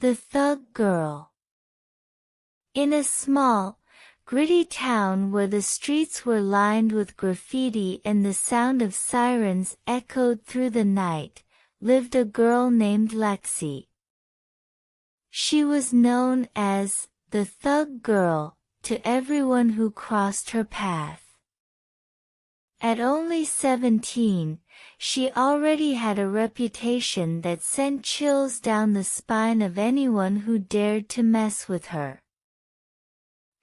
The Thug Girl. In a small, gritty town where the streets were lined with graffiti and the sound of sirens echoed through the night, lived a girl named Lexi. She was known as the Thug Girl to everyone who crossed her path. At only 17, she already had a reputation that sent chills down the spine of anyone who dared to mess with her.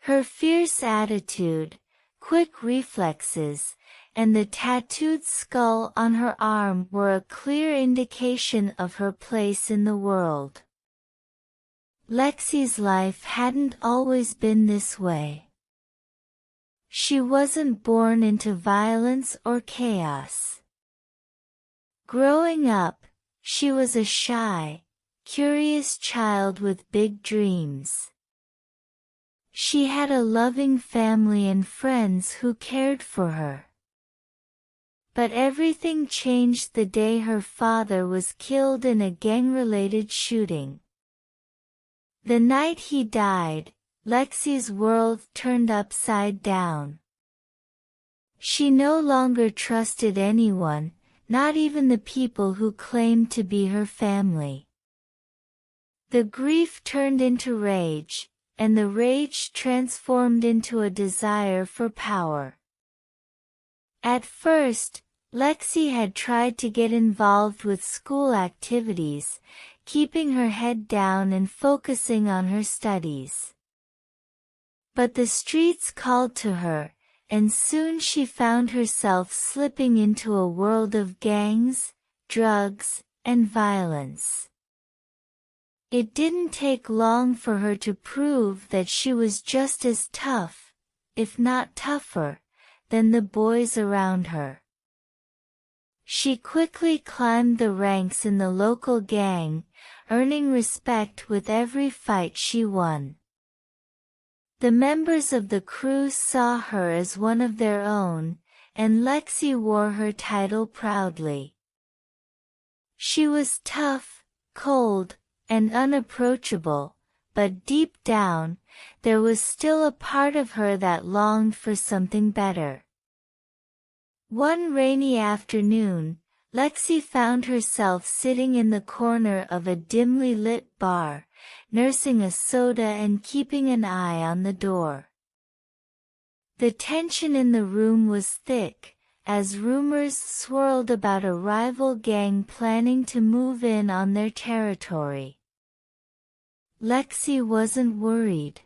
Her fierce attitude, quick reflexes, and the tattooed skull on her arm were a clear indication of her place in the world. Lexi's life hadn't always been this way. She wasn't born into violence or chaos. Growing up, she was a shy, curious child with big dreams. She had a loving family and friends who cared for her. But everything changed the day her father was killed in a gang-related shooting. The night he died, Lexi's world turned upside down. She no longer trusted anyone, not even the people who claimed to be her family. The grief turned into rage, and the rage transformed into a desire for power. At first, Lexi had tried to get involved with school activities, keeping her head down and focusing on her studies. But the streets called to her, and soon she found herself slipping into a world of gangs, drugs, and violence. It didn't take long for her to prove that she was just as tough, if not tougher, than the boys around her. She quickly climbed the ranks in the local gang, earning respect with every fight she won. The members of the crew saw her as one of their own, and Lexi wore her title proudly. She was tough, cold, and unapproachable, but deep down, there was still a part of her that longed for something better. One rainy afternoon, Lexi found herself sitting in the corner of a dimly lit bar, nursing a soda and keeping an eye on the door. The tension in the room was thick, as rumors swirled about a rival gang planning to move in on their territory. Lexi wasn't worried.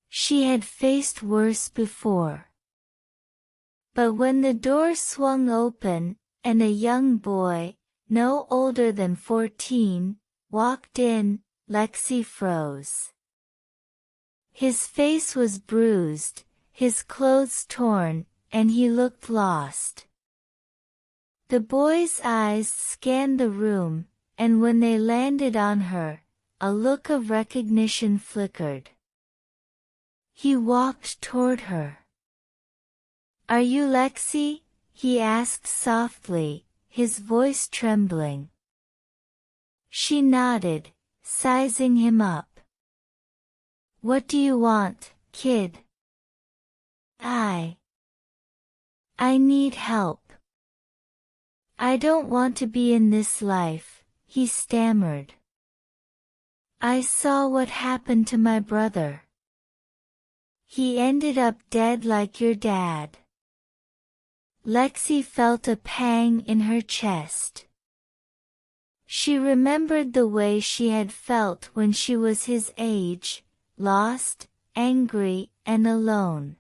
She had faced worse before. But when the door swung open, and a young boy, no older than 14, walked in, Lexi froze. His face was bruised, his clothes torn, and he looked lost. The boy's eyes scanned the room, and when they landed on her, a look of recognition flickered. He walked toward her. "Are you Lexi?" he asked softly, his voice trembling. She nodded, sizing him up. "What do you want, kid?" I need help. I don't want to be in this life," he stammered. "I saw what happened to my brother. He ended up dead like your dad." Lexi felt a pang in her chest. She remembered the way she had felt when she was his age, lost, angry, and alone.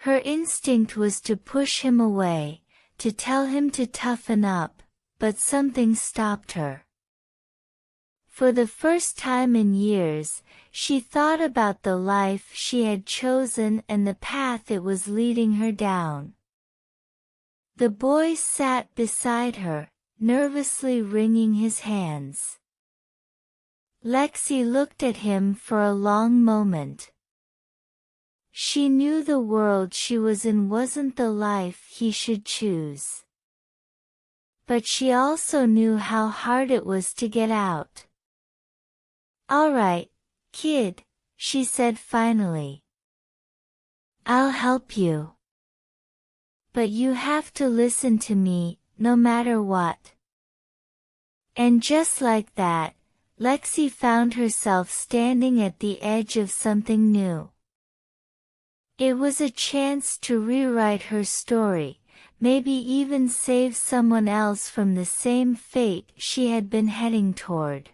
Her instinct was to push him away, to tell him to toughen up, but something stopped her. For the first time in years, she thought about the life she had chosen and the path it was leading her down. The boy sat beside her, nervously wringing his hands. Lexi looked at him for a long moment. She knew the world she was in wasn't the life he should choose. But she also knew how hard it was to get out. All right, kid, she said finally. I'll help you. But you have to listen to me, no matter what. And just like that, Lexi found herself standing at the edge of something new. It was a chance to rewrite her story, maybe even save someone else from the same fate she had been heading toward.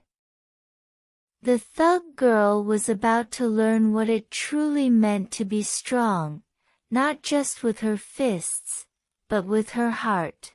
The thug girl was about to learn what it truly meant to be strong, not just with her fists, but with her heart.